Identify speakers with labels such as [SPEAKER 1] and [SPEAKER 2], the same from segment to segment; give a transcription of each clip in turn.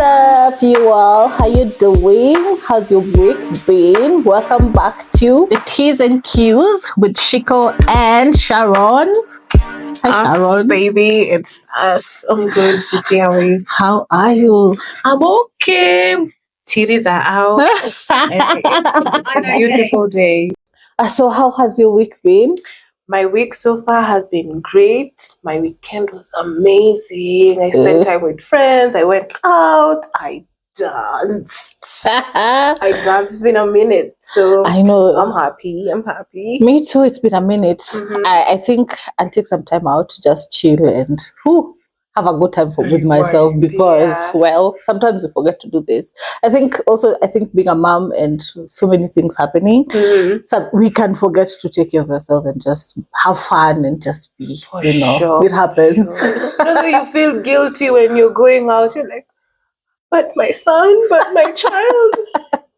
[SPEAKER 1] up, you all? How you doing? How's your week been? Welcome back to the T's and Q's with Shiko and Sharon. Hi,
[SPEAKER 2] Us,
[SPEAKER 1] Sharon.
[SPEAKER 2] baby, it's us. I'm good, City.
[SPEAKER 1] How are you?
[SPEAKER 2] I'm okay. Titties are out. It's a beautiful day.
[SPEAKER 1] So, how has your week been?
[SPEAKER 2] My week so far has been great. My weekend was amazing. I spent time with friends. I went out. I danced. It's been a minute, so
[SPEAKER 1] I know.
[SPEAKER 2] I'm happy.
[SPEAKER 1] Me too. It's been a minute. I think I'll take some time out to just chill and have a good time with myself because, well, sometimes we forget to do this. I think being a mom and so many things happening, so we can forget to take care of ourselves and just have fun and just be, it happens.
[SPEAKER 2] You feel guilty when you're going out. You're like, but my son, but my child.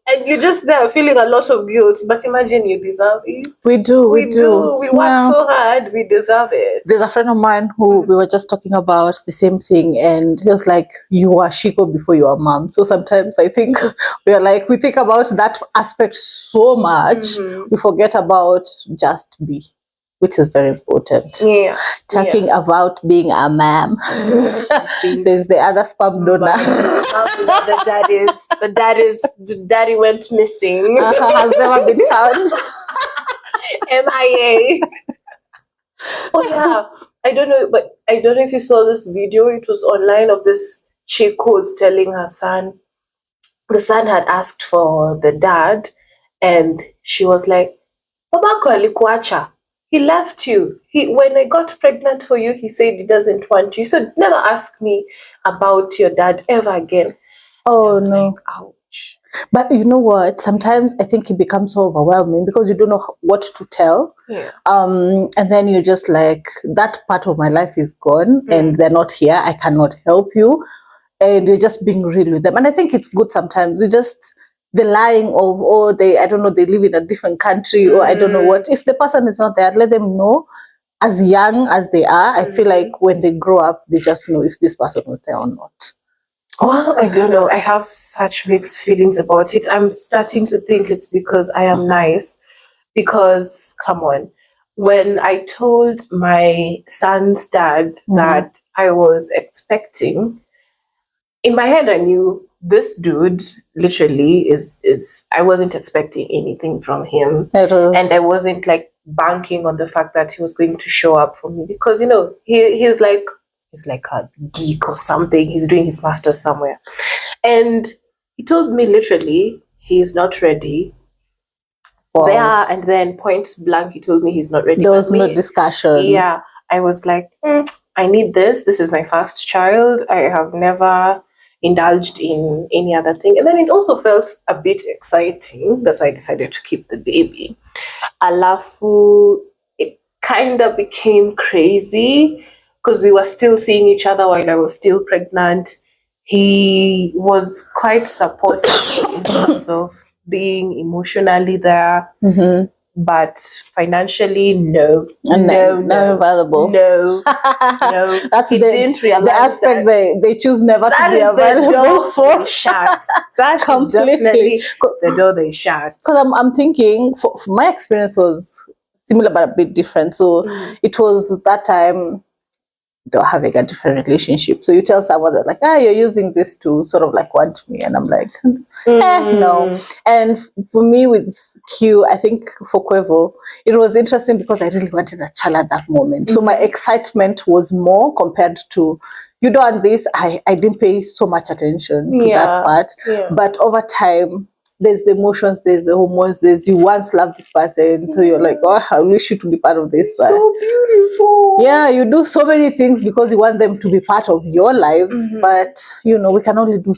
[SPEAKER 2] And you're just there feeling a lot of guilt. But imagine you deserve it.
[SPEAKER 1] We do.
[SPEAKER 2] We work so hard. We deserve it.
[SPEAKER 1] There's a friend of mine who we were just talking about the same thing. And he was like, you were Shiko before you were mom. So sometimes I think we think about that aspect so much. We forget about just be, which is very important.
[SPEAKER 2] Yeah.
[SPEAKER 1] Talking about being a mom. There's the other sperm donor.
[SPEAKER 2] The daddy went missing.
[SPEAKER 1] Has never been found.
[SPEAKER 2] MIA. Oh yeah. I don't know if you saw this video. It was online of this chick who was telling her son. The son had asked for the dad, and she was like, "Babako alikuacha. He left you. When I got pregnant for you, he said he doesn't want you. So never ask me about your dad ever again."
[SPEAKER 1] Oh no.
[SPEAKER 2] Like, ouch.
[SPEAKER 1] But you know what? Sometimes I think it becomes so overwhelming because you don't know what to tell.
[SPEAKER 2] Yeah.
[SPEAKER 1] And then you're just like, that part of my life is gone and they're not here. I cannot help you. And you're just being real with them. And I think it's good sometimes. The lying of, they live in a different country or I don't know what. If the person is not there, let them know as young as they are. I feel like when they grow up, they just know if this person was there or not.
[SPEAKER 2] Well, I don't know. I have such mixed feelings about it. I'm starting to think it's because I am nice. Because, come on, when I told my son's dad that I was expecting, in my head I knew this dude literally is I wasn't expecting anything from him. And I wasn't like banking on the fact that he was going to show up for me because, he's like a geek or something. He's doing his master's somewhere. And he told me literally he's not ready. Wow. There and then point blank, he told me he's not ready.
[SPEAKER 1] There was no discussion.
[SPEAKER 2] Yeah. I was like, I need this. This is my first child. I have never indulged in any other thing. And then it also felt a bit exciting. That's why I decided to keep the baby. Alafu, it kind of became crazy because we were still seeing each other while I was still pregnant. He was quite supportive in terms of being emotionally there, but financially, no,
[SPEAKER 1] available.
[SPEAKER 2] No.
[SPEAKER 1] That's
[SPEAKER 2] didn't realize
[SPEAKER 1] the aspect
[SPEAKER 2] that
[SPEAKER 1] they choose never to be available
[SPEAKER 2] the door for. Shut. That is definitely the door they shut.
[SPEAKER 1] Because I'm thinking, for my experience was similar but a bit different. So it was that time they were having a different relationship. So you tell someone that like, you're using this to sort of like want me. And I'm like, no. And for me with Q, I think for Quevo, it was interesting because I really wanted a child at that moment. So my excitement was more compared to, you know, this, I didn't pay so much attention to that part. Yeah. But over time, there's the emotions, there's the hormones, you once loved this person, so you're like, I wish you to be part of this. But
[SPEAKER 2] so beautiful.
[SPEAKER 1] Yeah, you do so many things because you want them to be part of your lives, but we can only do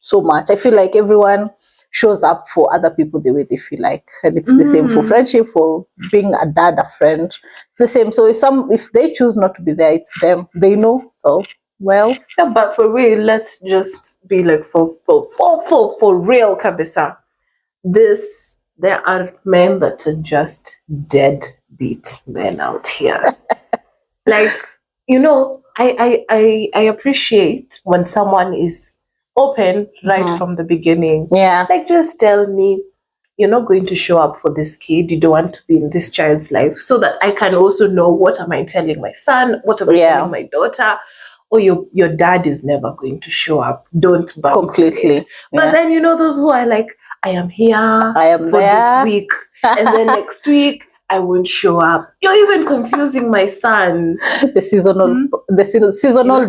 [SPEAKER 1] so much. I feel like everyone shows up for other people the way they feel like, and it's the same for friendship, for being a dad, a friend. It's the same. So if they choose not to be there, it's them. They know. So well,
[SPEAKER 2] yeah, but for real, let's just be like for real, Kabisa. There are men that are just deadbeat men out here. Like, I appreciate when someone is open right from the beginning.
[SPEAKER 1] Yeah.
[SPEAKER 2] Like, just tell me, you're not going to show up for this kid. You don't want to be in this child's life, so that I can also know what am I telling my son, what am I telling my daughter. Or your dad is never going to show up. Don't bank
[SPEAKER 1] completely.
[SPEAKER 2] it. But then, you know, those who are like, I am here,
[SPEAKER 1] I am
[SPEAKER 2] for
[SPEAKER 1] there
[SPEAKER 2] this week, and then next week I won't show up. You're even confusing my son.
[SPEAKER 1] The seasonal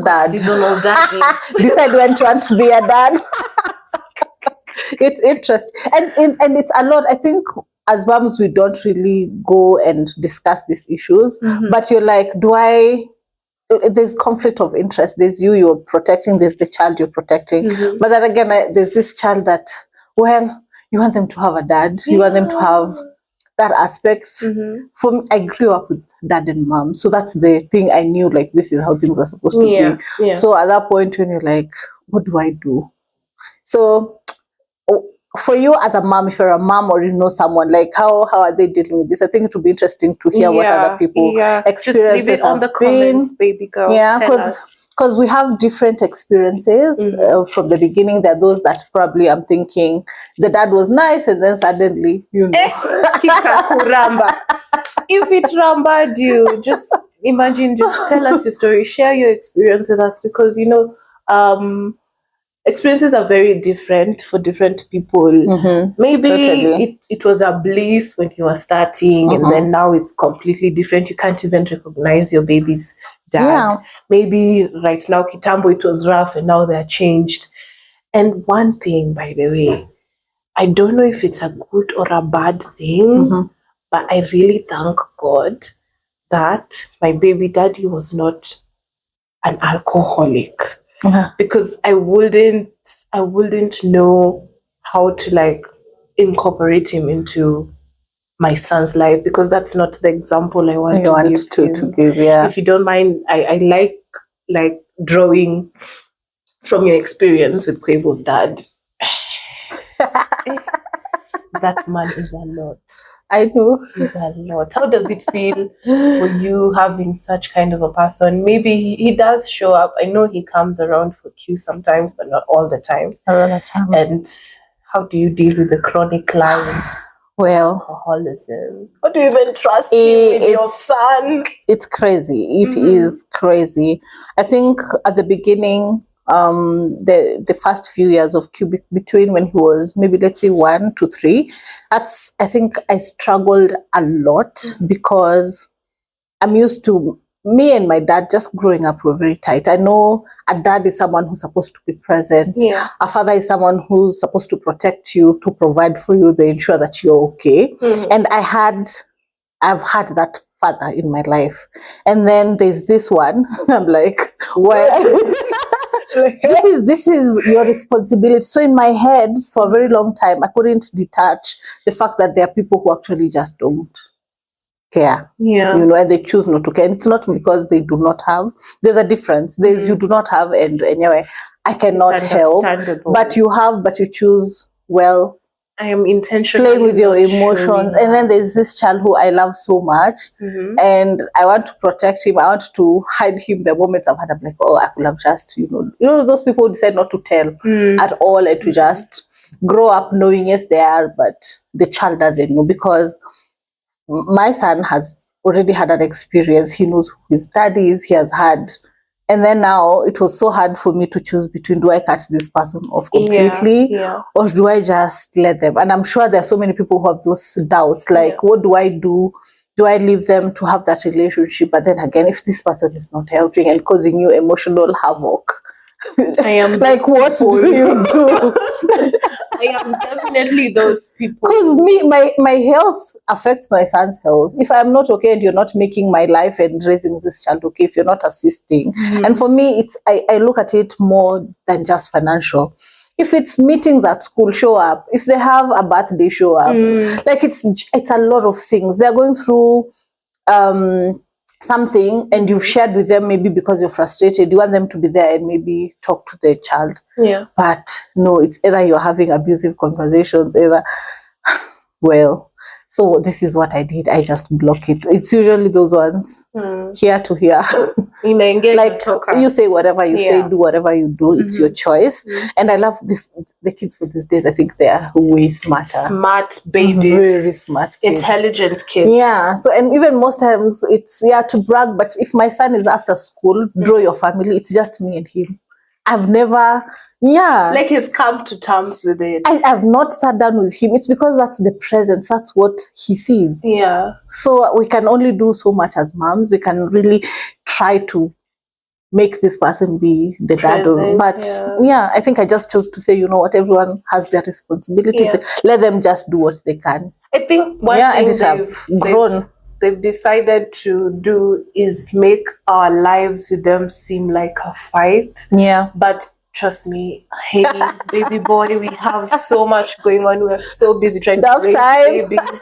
[SPEAKER 1] dad.
[SPEAKER 2] Seasonal daddies.
[SPEAKER 1] Decide when to want to be a dad. It's interesting, and it's a lot. I think as moms we don't really go and discuss these issues, but you're like, there's conflict of interest. There's you're protecting, there's the child you're protecting. But then again, there's this child that, well, you want them to have a dad, you want them to have that aspect. For me, I grew up with dad and mom, so that's the thing. I knew, like, this is how things are supposed to be. So at that point when you're like, what do I do? So for you as a mom, if you're a mom or you know someone, like, how are they dealing with this? I think it would be interesting to hear what other people experiences. Just leave it on the comments, baby girl.
[SPEAKER 2] Yeah,
[SPEAKER 1] because we have different experiences from the beginning. There are those that probably I'm thinking the dad was nice, and then suddenly, you know,
[SPEAKER 2] if it rambled you, just imagine, just tell us your story, share your experience with us, because you know, experiences are very different for different people. Maybe it was a bliss when you were starting, and then now it's completely different. You can't even recognize your baby's dad. Maybe right now, Kitambo, it was rough, and now they're changed. And one thing, by the way, I don't know if it's a good or a bad thing, but I really thank God that my baby daddy was not an alcoholic. Because I wouldn't know how to, like, incorporate him into my son's life, because that's not the example I want to give. If you don't mind, I like drawing from your experience with Quavo's dad. That man is a lot.
[SPEAKER 1] I know.
[SPEAKER 2] He's a lot. How does it feel for you having such kind of a person? Maybe he does show up. I know he comes around for Q sometimes, but not all the time. And how do you deal with the chronic lines?
[SPEAKER 1] Well,
[SPEAKER 2] alcoholism. How do you even trust him with your son?
[SPEAKER 1] It's crazy. It is crazy. I think at the beginning, the first few years of Q, between when he was maybe, let's say, 1 to 3, I think I struggled a lot, because I'm used to me and my dad just growing up. We're very tight. I know a dad is someone who's supposed to be present. A father is someone who's supposed to protect you, to provide for you, to ensure that you're okay. And I've had that father in my life. And then there's this one. I'm like, well, this is your responsibility. So in my head, for a very long time, I couldn't detach the fact that there are people who actually just don't care. You know, and they choose not to care. And it's not because they do not have. There's a difference. There's you do not have, and anyway, I cannot help. But you have, but you choose, well,
[SPEAKER 2] I am intentionally
[SPEAKER 1] playing with your emotions. And then there's this child who I love so much, and I want to protect him. I want to hide him. The moment I've had, I'm like, oh, I could have just, you know, those people who decide not to tell at all, and to just grow up knowing, yes, they are, but the child doesn't know, because my son has already had an experience. He knows who his dad is. He has had. And then now it was so hard for me to choose between, do I cut this person off completely or do I just let them? And I'm sure there are so many people who have those doubts, like, what do I do? Do I leave them to have that relationship? But then again, if this person is not helping and causing you emotional havoc,
[SPEAKER 2] I am
[SPEAKER 1] like, what do you do?
[SPEAKER 2] I am definitely those people.
[SPEAKER 1] Because my health affects my son's health. If I'm not okay and you're not making my life and raising this child okay, if you're not assisting. And for me, I look at it more than just financial. If it's meetings at school, show up. If they have a birthday, show up. Like, it's a lot of things. They're going through something, and you've shared with them, maybe because you're frustrated, you want them to be there and maybe talk to the child. But no, it's either you're having abusive conversations, either, well, so this is what I did. I just block it. It's usually those ones. here to here. Like you say whatever you say, do whatever you do, it's your choice. And I love the kids for these days. I think they are way smarter.
[SPEAKER 2] Smart babies.
[SPEAKER 1] Very smart kids.
[SPEAKER 2] Intelligent kids.
[SPEAKER 1] Yeah. So, and even most times it's to brag, but if my son is asked at school, draw your family, it's just me and him. I've never,
[SPEAKER 2] like he's come to terms with it.
[SPEAKER 1] I've not sat down with him. It's because that's the presence. That's what he sees.
[SPEAKER 2] Yeah.
[SPEAKER 1] So we can only do so much as moms. We can really try to make this person be the dad. But I think I just chose to say, you know what, everyone has their responsibility. Let them just do what they can.
[SPEAKER 2] I think one thing they've decided to do is make our lives with them seem like a fight.
[SPEAKER 1] Yeah.
[SPEAKER 2] But trust me, hey, baby boy, we have so much going on. We're so busy trying to raise babies.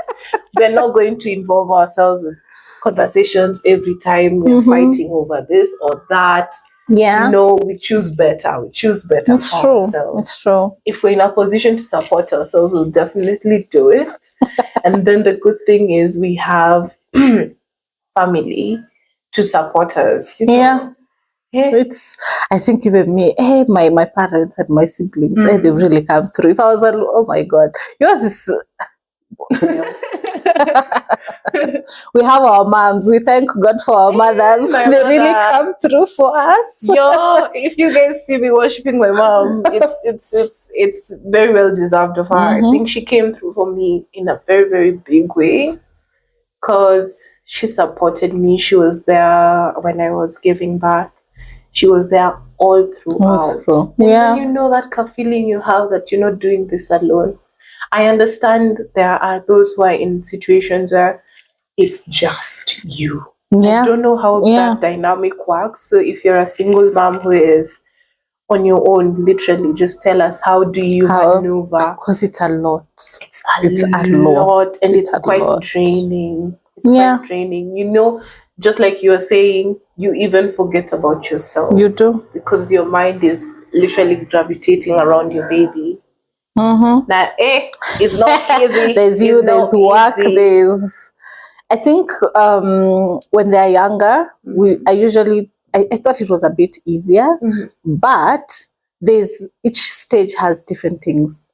[SPEAKER 2] We're not going to involve ourselves in conversations every time we're fighting over this or that.
[SPEAKER 1] Yeah.
[SPEAKER 2] No, we choose better. We choose better
[SPEAKER 1] for ourselves. It's true.
[SPEAKER 2] If we're in a position to support ourselves, we'll definitely do it. And then the good thing is we have family to support us. You know?
[SPEAKER 1] It's, I think even me, my parents and my siblings, they really come through. If I was, oh my God, yours is. We have our moms. We thank God for our mothers. They really come through for us.
[SPEAKER 2] Yo, if you guys see me worshiping my mom, it's very well deserved of her. I think she came through for me in a very, very big way because she supported me. She was there when I was giving birth. She was there all throughout. And when you know that feeling you have that you're not doing this alone. I understand there are those who are in situations where it's just you. I don't know how that dynamic works. So if you're a single mom who is on your own, literally, just tell us, how do you maneuver?
[SPEAKER 1] Because it's a lot.
[SPEAKER 2] It's a lot. And it's quite draining. It's quite draining. You know, just like you were saying, you even forget about yourself.
[SPEAKER 1] You do.
[SPEAKER 2] Because your mind is literally gravitating around your baby. Now, it's not easy.
[SPEAKER 1] There's there's work, there's. I think when they're younger, I thought it was a bit easier, but each stage has different things.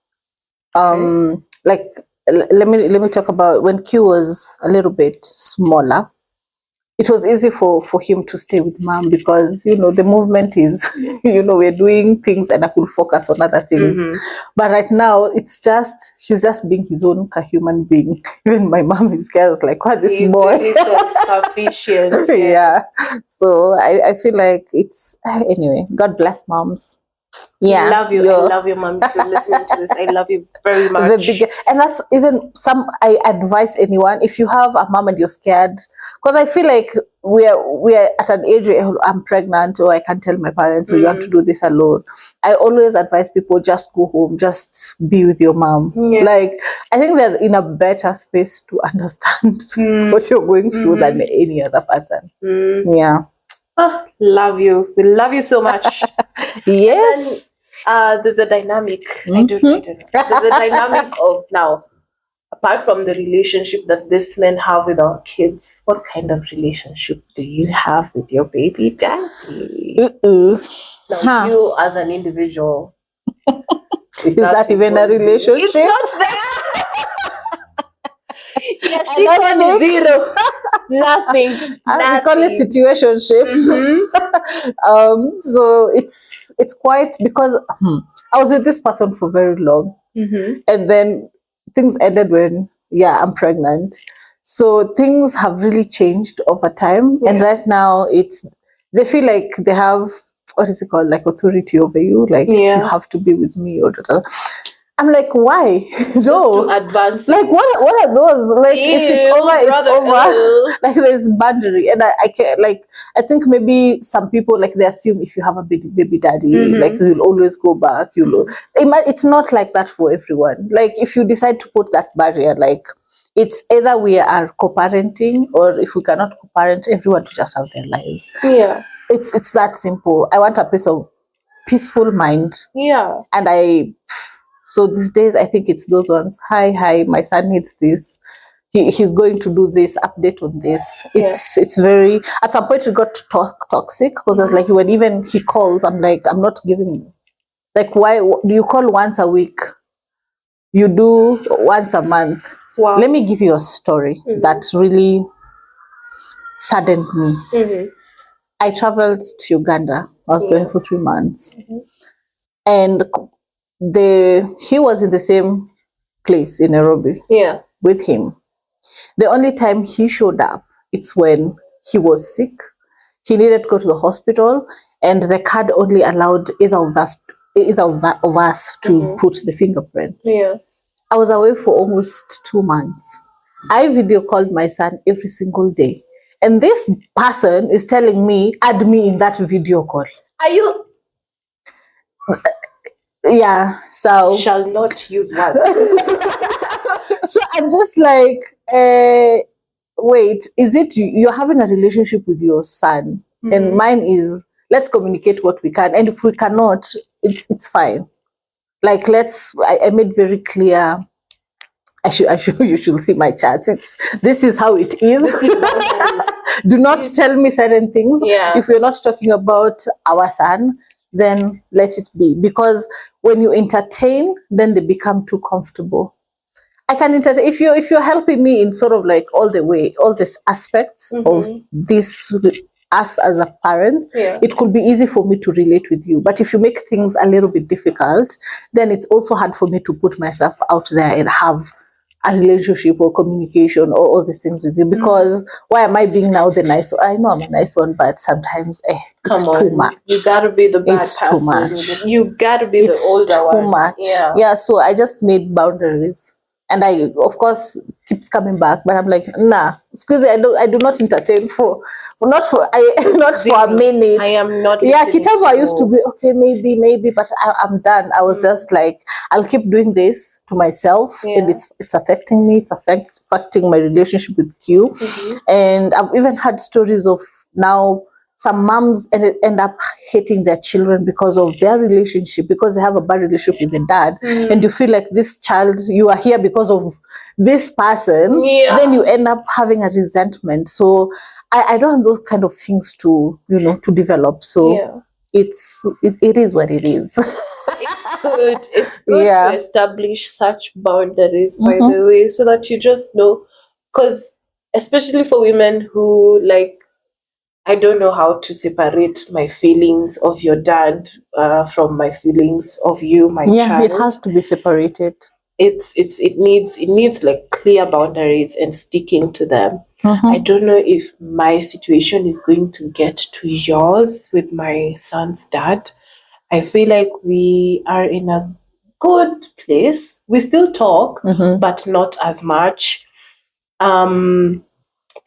[SPEAKER 1] Like let me talk about when Q was a little bit smaller. It was easy for him to stay with mom because, you know, the movement is, you know, we're doing things and I could focus on other things. But right now, he's just being his own human being. Even my mom is scared, like, what, this boy?
[SPEAKER 2] He's self-sufficient.
[SPEAKER 1] Yeah. So I feel like it's, anyway, God bless moms. Yeah,
[SPEAKER 2] I love you. I love you, mom. If you're listening to this, I love you very much.
[SPEAKER 1] And that's even I advise anyone, if you have a mom and you're scared, because I feel like we're at an age where I'm pregnant or I can't tell my parents, or you have to do this alone. I always advise people, just go home, just be with your mom. Like, I think they're in a better space to understand what you're going through than any other person. Yeah.
[SPEAKER 2] Oh, love you. We love you so much.
[SPEAKER 1] Yes.
[SPEAKER 2] Then, there's a dynamic. I don't know. There's a dynamic of now, apart from the relationship that these men have with our kids, what kind of relationship do you have with your baby daddy? Now, you as an individual.
[SPEAKER 1] Is that even a relationship?
[SPEAKER 2] It's not there. Yes, zero. Nothing.
[SPEAKER 1] We call it situationship. So it's quite, because I was with this person for very long, and then things ended when I'm pregnant. So things have really changed over time, and right now they feel like they have, what is it called, like authority over you, like you have to be with me or I'm like, why? No,
[SPEAKER 2] to advance.
[SPEAKER 1] Like, what are those? Like, if it's over, it's over. Like, there's boundary, and I can, like, I think maybe some people, like, they assume if you have a baby daddy, like, you'll always go back. It's not like that for everyone. Like, if you decide to put that barrier, like, it's either we are co-parenting, or if we cannot co-parent, everyone to just have their lives.
[SPEAKER 2] Yeah,
[SPEAKER 1] it's that simple. I want a peaceful mind.
[SPEAKER 2] Yeah,
[SPEAKER 1] and so these days, I think it's those ones. Hi, my son needs this. he's going to do this, update on this. It's very, at some point it got toxic, because I was like, when even he calls, I'm like, I'm not giving, like, why do you call once a week? You do once a month.
[SPEAKER 2] Wow.
[SPEAKER 1] Let me give you a story that really saddened me. I traveled to Uganda. I was going for 3 months. And he was in the same place in Nairobi with him. The only time he showed up, it's when he was sick. He needed to go to the hospital, and the card only allowed either of us to put the fingerprints. I was away for almost 2 months. I video called my son every single day. And this person is telling me, add me in that video call.
[SPEAKER 2] Are you?
[SPEAKER 1] Yeah, so.
[SPEAKER 2] Shall not use one.
[SPEAKER 1] So I'm just like, wait, is it you're having a relationship with your son? And mine is, let's communicate what we can. And if we cannot, it's fine. Like, I made very clear, you should see my chats. This is how it is. Do not tell me certain things. If we're not talking about our son, then let it be. Because when you entertain, then they become too comfortable. I can entertain if you're helping me in sort of like all these aspects of this, us as a parent, it could be easy for me to relate with you. But if you make things a little bit difficult, then it's also hard for me to put myself out there and have a relationship or communication or all these things with you. Because why am I being now the nice one? I know I'm a nice one, but sometimes it's too much.
[SPEAKER 2] You gotta be the bad
[SPEAKER 1] it's
[SPEAKER 2] person.
[SPEAKER 1] Too much.
[SPEAKER 2] You gotta be the older one.
[SPEAKER 1] Too much. Yeah, so I just made boundaries. And I, of course, keeps coming back, but I'm like, nah, excuse me, I do not entertain not for a minute.
[SPEAKER 2] I am not.
[SPEAKER 1] Yeah, Kitambo, I used to be okay, maybe, but I'm done. I was just like, I'll keep doing this to myself, and it's affecting me. It's affecting my relationship with Q, and I've even had stories of now. Some moms end up hating their children because of their relationship, because they have a bad relationship with the dad. And you feel like this child, you are here because of this person. Then you end up having a resentment. So I don't want those kind of things to develop. So it is what it is.
[SPEAKER 2] It's good to establish such boundaries, by the way, so that you just know, because especially for women who like, I don't know how to separate my feelings of your dad from my feelings of you, my child.
[SPEAKER 1] Yeah, it has to be separated.
[SPEAKER 2] It needs like clear boundaries and sticking to them. I don't know if my situation is going to get to yours with my son's dad. I feel like we are in a good place. We still talk, but not as much.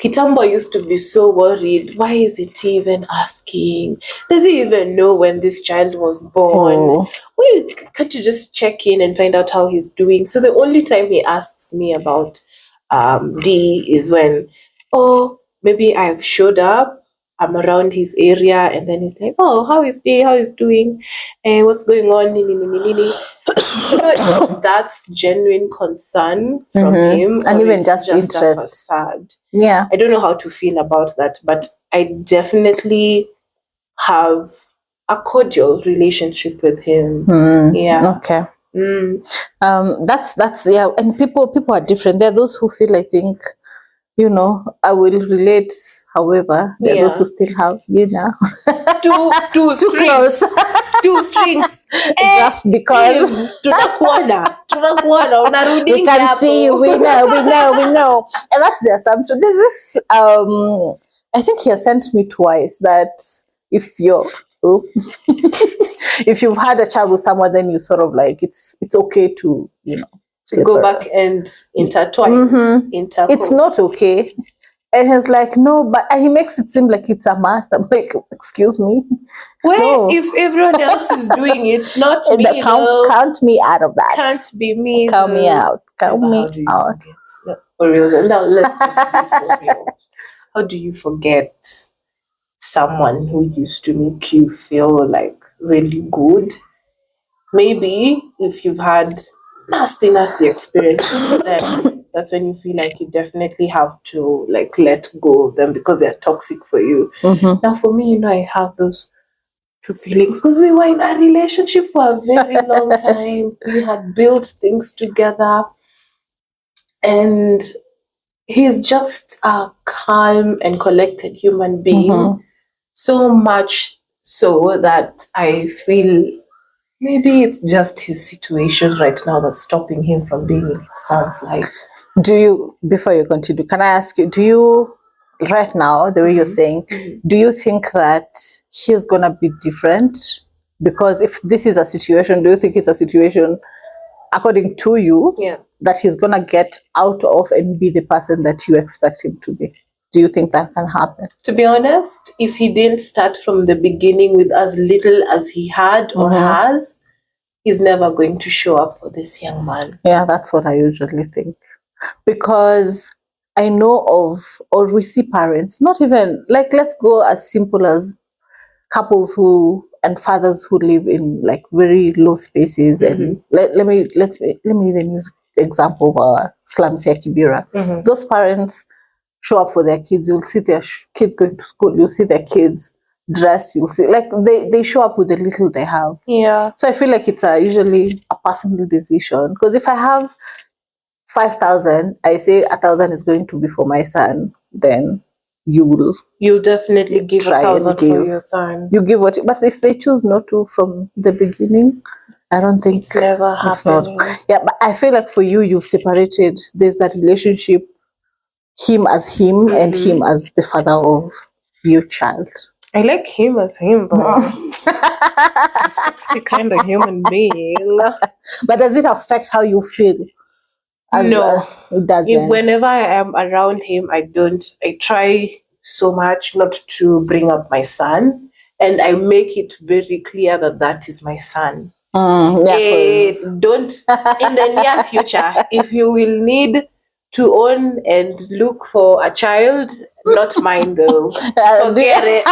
[SPEAKER 2] Kitambo used to be so worried. Why isn't he even asking? Does he even know when this child was born? Well, can't you just check in and find out how he's doing? So the only time he asks me about D is when, maybe I've showed up, I'm around his area, and then he's like, oh, how is D? How is doing? And what's going on? That's genuine concern from him,
[SPEAKER 1] and even just interest.
[SPEAKER 2] A facade.
[SPEAKER 1] Yeah,
[SPEAKER 2] I don't know how to feel about that, but I definitely have a cordial relationship with him. Yeah.
[SPEAKER 1] Okay. That's and people are different. There are those who feel, I think, I will relate. However, there are those who still have,
[SPEAKER 2] two strings. Two strings.
[SPEAKER 1] Just because
[SPEAKER 2] tunakuona
[SPEAKER 1] we can see you, we know. And that's the assumption. There's this I think he has sent me twice that if you've had a child with someone, then you sort of like it's okay to
[SPEAKER 2] to go back and intertwine.
[SPEAKER 1] It's not okay. And he's like, no, but he makes it seem like it's a must. I'm like, excuse me.
[SPEAKER 2] Well, if everyone else is doing it, not me.
[SPEAKER 1] Count me out of that.
[SPEAKER 2] Can't be me.
[SPEAKER 1] Count me out. Count me out.
[SPEAKER 2] For real. Now let's just be for real. How do you forget someone who used to make you feel like really good? Maybe if you've had nasty experience with them, that's when you feel like you definitely have to like let go of them because they're toxic for you. Now, for me, I have those two feelings because we were in a relationship for a very long time. We had built things together, and he's just a calm and collected human being. So much so that I feel maybe it's just his situation right now that's stopping him from being in his son's life.
[SPEAKER 1] Before you continue, can I ask you, right now, the way you're saying, do you think that he's gonna be different? Because if this is a situation, do you think it's a situation, according to you, that he's gonna get out of and be the person that you expect him to be? Do you think that can happen?
[SPEAKER 2] To be honest, if he didn't start from the beginning with as little as he had or has, he's never going to show up for this young man.
[SPEAKER 1] Yeah, that's what I usually think. Because I know of, or we see parents, not even, like, let's go as simple as couples and fathers who live in like very low spaces. And let me even use example of our slums here, Kibera. Those parents show up for their kids. You'll see their kids going to school. You'll see their kids dressed. You'll see like they show up with the little they have.
[SPEAKER 2] Yeah.
[SPEAKER 1] So I feel like it's usually a personal decision. Because if I have 5,000, I say 1,000 is going to be for my son, then you'll
[SPEAKER 2] definitely give 1,000 for your son.
[SPEAKER 1] You give what, but if they choose not to from the beginning, I don't think
[SPEAKER 2] it's never happening.
[SPEAKER 1] Yeah, but I feel like for you, you've separated. There's that relationship, him as him and him as the father of your child.
[SPEAKER 2] I like him as him, but some sexy kind of human being.
[SPEAKER 1] But does it affect how you feel?
[SPEAKER 2] No,
[SPEAKER 1] it doesn't.
[SPEAKER 2] Whenever I am around him, I try so much not to bring up my son, and I make it very clear that is my son. Don't in the near future, if you will need to own and look for a child, not mine though. Forget it.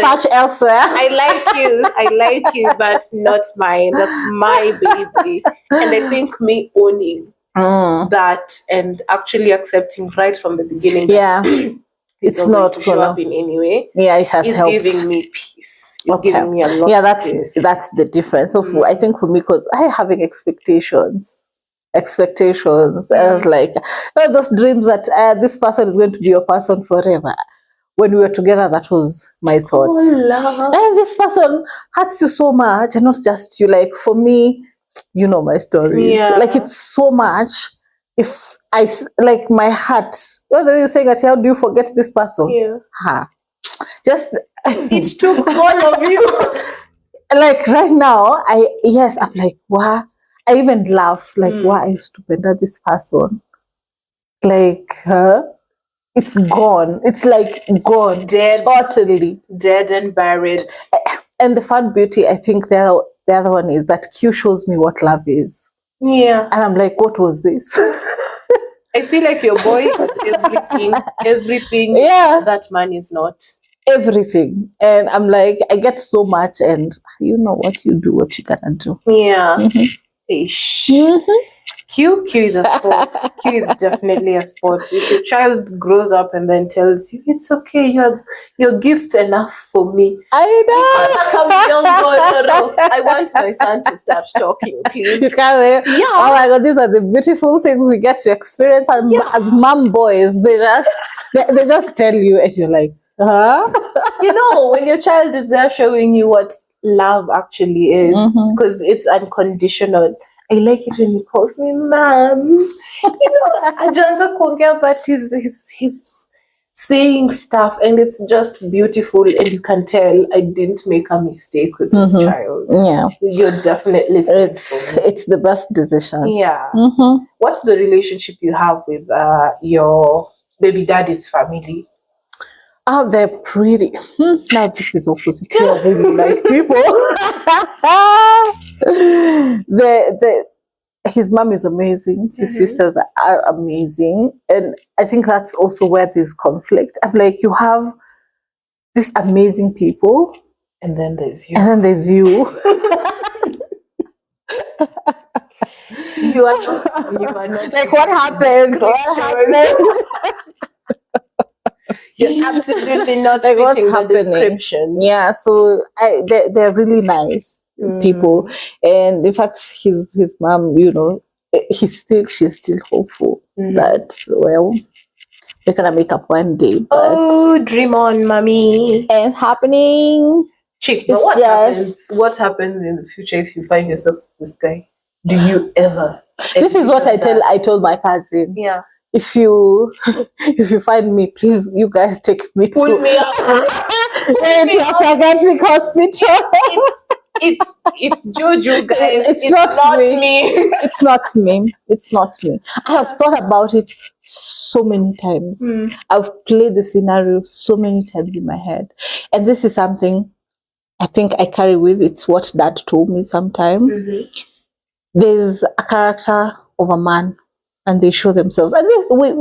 [SPEAKER 1] Search elsewhere.
[SPEAKER 2] I like you, but not mine. That's my baby. And I think me owning that and actually accepting right from the beginning that it's not to show up in any way.
[SPEAKER 1] Yeah, it has helped.
[SPEAKER 2] It's giving me peace. It's giving me a lot of peace.
[SPEAKER 1] That's the difference. So I think for me, because I having expectations. I was like, those dreams that this person is going to be your person forever. When we were together, that was my thought. And this person hurts you so much, and not just you. Like for me, you know my stories.
[SPEAKER 2] Yeah.
[SPEAKER 1] Like it's so much. If I like my heart, whether you're saying that, how do you forget this person?
[SPEAKER 2] Yeah.
[SPEAKER 1] Just
[SPEAKER 2] it took all of you.
[SPEAKER 1] Like right now, I'm like, wow. I even laugh, like, wow, I used to bend this person. Like, it's gone. It's like gone.
[SPEAKER 2] Dead.
[SPEAKER 1] Totally.
[SPEAKER 2] Dead and buried.
[SPEAKER 1] And the fun beauty, I think the other one is that Q shows me what love is.
[SPEAKER 2] Yeah.
[SPEAKER 1] And I'm like, what was this?
[SPEAKER 2] I feel like your boy has everything that man is not.
[SPEAKER 1] Everything. And I'm like, I get so much, and you know what you do, what you gotta do.
[SPEAKER 2] Yeah. Q is a sport. Q is definitely a sport. If your child grows up and then tells you, it's okay, you're gift enough for me.
[SPEAKER 1] I
[SPEAKER 2] know. I want my son to start talking, please.
[SPEAKER 1] You can't. Yeah. Oh my God, these are the beautiful things we get to experience as mom boys. They just tell you, and you're like, huh?
[SPEAKER 2] When your child is there showing you what love actually is, because it's unconditional. I like it when he calls me ma'am. Ajanza Konga, but he's saying stuff and it's just beautiful, and you can tell I didn't make a mistake with this child.
[SPEAKER 1] Yeah.
[SPEAKER 2] You're definitely
[SPEAKER 1] it's the best decision.
[SPEAKER 2] Yeah. What's the relationship you have with your baby daddy's family?
[SPEAKER 1] Oh, they're pretty. Now this is opposite. They're really nice people. His mom is amazing. His sisters are amazing. And I think that's also where there's conflict. I'm like, you have these amazing people.
[SPEAKER 2] And then there's you. You are not.
[SPEAKER 1] Like, what happened? What happened?
[SPEAKER 2] You're absolutely not
[SPEAKER 1] Like, what's
[SPEAKER 2] fitting the
[SPEAKER 1] happening?
[SPEAKER 2] description.
[SPEAKER 1] Yeah, so they're really nice people, and in fact, his mom, she's still hopeful that, well, we're gonna make up one day, but
[SPEAKER 2] Dream on, mommy.
[SPEAKER 1] ain't happening.
[SPEAKER 2] Chick, but what happens? What happens in the future if you find yourself with this guy? Do you ever?
[SPEAKER 1] This is what I told my cousin.
[SPEAKER 2] Yeah.
[SPEAKER 1] If you find me, please, you guys take me
[SPEAKER 2] Pull me up.
[SPEAKER 1] to a psychiatric hospital.
[SPEAKER 2] It's Jojo, guys.
[SPEAKER 1] It's not
[SPEAKER 2] me.
[SPEAKER 1] It's not me. It's not me. I have thought about it so many times. I've played the scenario so many times in my head, and this is something I think I carry with. It's what Dad told me sometime. There's a character of a man, and they show themselves. And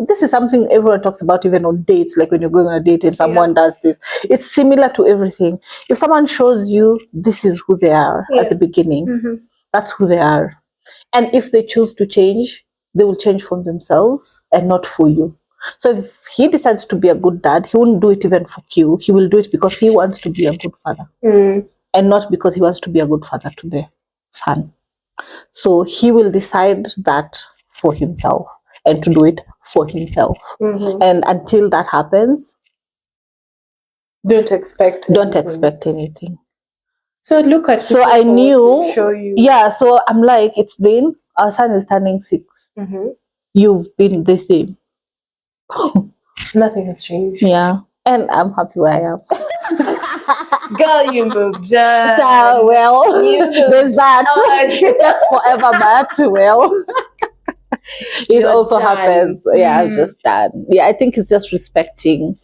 [SPEAKER 1] this is something everyone talks about, even on dates. Like when you're going on a date and someone does this, it's similar to everything. If someone shows you this is who they are at the beginning, that's who they are. And if they choose to change, they will change for themselves and not for you. So if he decides to be a good dad, he won't do it even for you. He will do it because he wants to be a good father, and not because he wants to be a good father to the son. So he will decide that for himself and to do it for himself. And until that happens,
[SPEAKER 2] don't expect
[SPEAKER 1] anything.
[SPEAKER 2] So look at.
[SPEAKER 1] So I knew. Show you. Yeah. So I'm like, our son is turning 6. You've been the same.
[SPEAKER 2] Nothing has changed.
[SPEAKER 1] Yeah, and I'm happy where I am.
[SPEAKER 2] Girl, you moved on.
[SPEAKER 1] So, well, there's that. That's forever, but well, it also happens. Yeah, I'm just done. Yeah, I think it's just respecting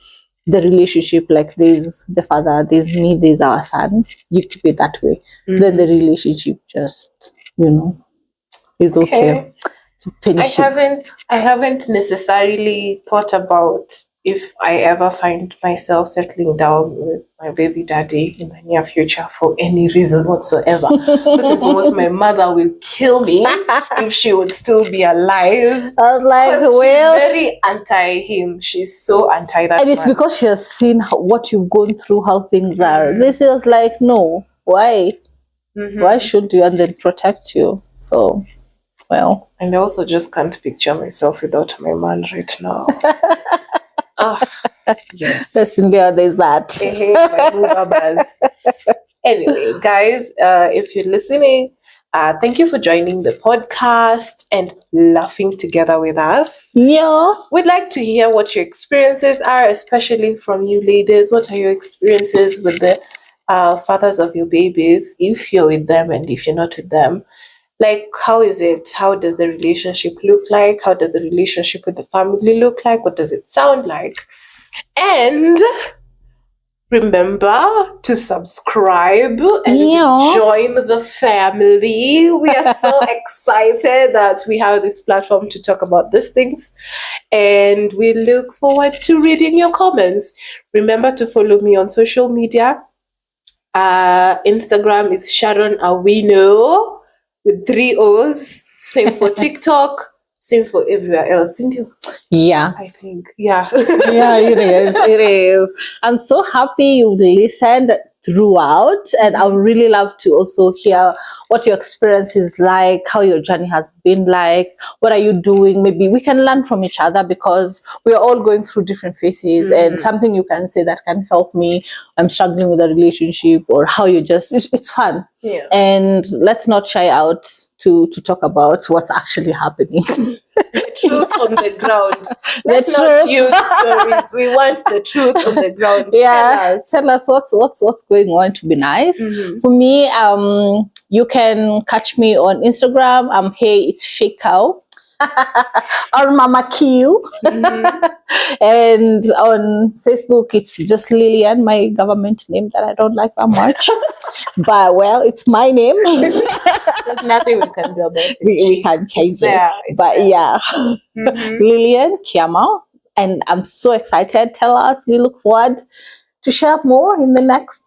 [SPEAKER 1] the relationship. Like, there's the father, there's me, there's our son. You keep it that way. Then the relationship just, is okay. To finish
[SPEAKER 2] I haven't necessarily thought about if I ever find myself settling down with my baby daddy in the near future for any reason whatsoever. First and foremost, my mother will kill me if she would still be alive.
[SPEAKER 1] I was like, well,
[SPEAKER 2] she's very anti him. She's so anti that.
[SPEAKER 1] And it's because she has seen what you've gone through, how things are. This is like, no, why? Why should you? And then protect you. So, well.
[SPEAKER 2] And I also just can't picture myself without my man right now. Yes.
[SPEAKER 1] Listen, there's that.
[SPEAKER 2] Anyway, guys, if you're listening, thank you for joining the podcast and laughing together with us.
[SPEAKER 1] Yeah.
[SPEAKER 2] We'd like to hear what your experiences are, especially from you ladies. What are your experiences with the fathers of your babies, if you're with them and if you're not with them? Like, how is it? How does the relationship look like? How does the relationship with the family look like? What does it sound like? And remember to subscribe and join the family. We are so excited that we have this platform to talk about these things. And we look forward to reading your comments. Remember to follow me on social media. Instagram is Sharon Awino with 3 O's. Same for TikTok. Same for everywhere else.
[SPEAKER 1] Yeah.
[SPEAKER 2] I think. Yeah.
[SPEAKER 1] Yeah, it is. It is. I'm so happy you listened throughout, and I would really love to also hear what your experience is like, how your journey has been like, what are you doing. Maybe we can learn from each other because we're all going through different phases, and something you can say that can help me. I'm struggling with a relationship, or how you just, it's fun.
[SPEAKER 2] Yeah.
[SPEAKER 1] And let's not shy out to talk about what's actually happening.
[SPEAKER 2] The truth on the ground. Let's not use stories. We want the truth on the ground.
[SPEAKER 1] Yeah, tell us what's going on to be nice. For me, you can catch me on Instagram. Hey, it's Shekau. Or Mama Q. And on Facebook, it's just Lillian, my government name that I don't like that much. But, well, it's my name.
[SPEAKER 2] There's nothing we can do about it.
[SPEAKER 1] We can change it. But, yeah. Lillian Kiama. And I'm so excited. Tell us. We look forward to share more in the next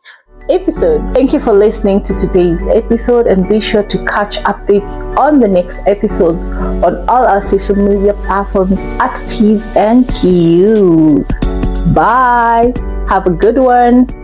[SPEAKER 1] episode. Thank you for listening to today's episode, and be sure to catch updates on the next episodes on all our social media platforms at T's and Q's. Bye. Have a good one.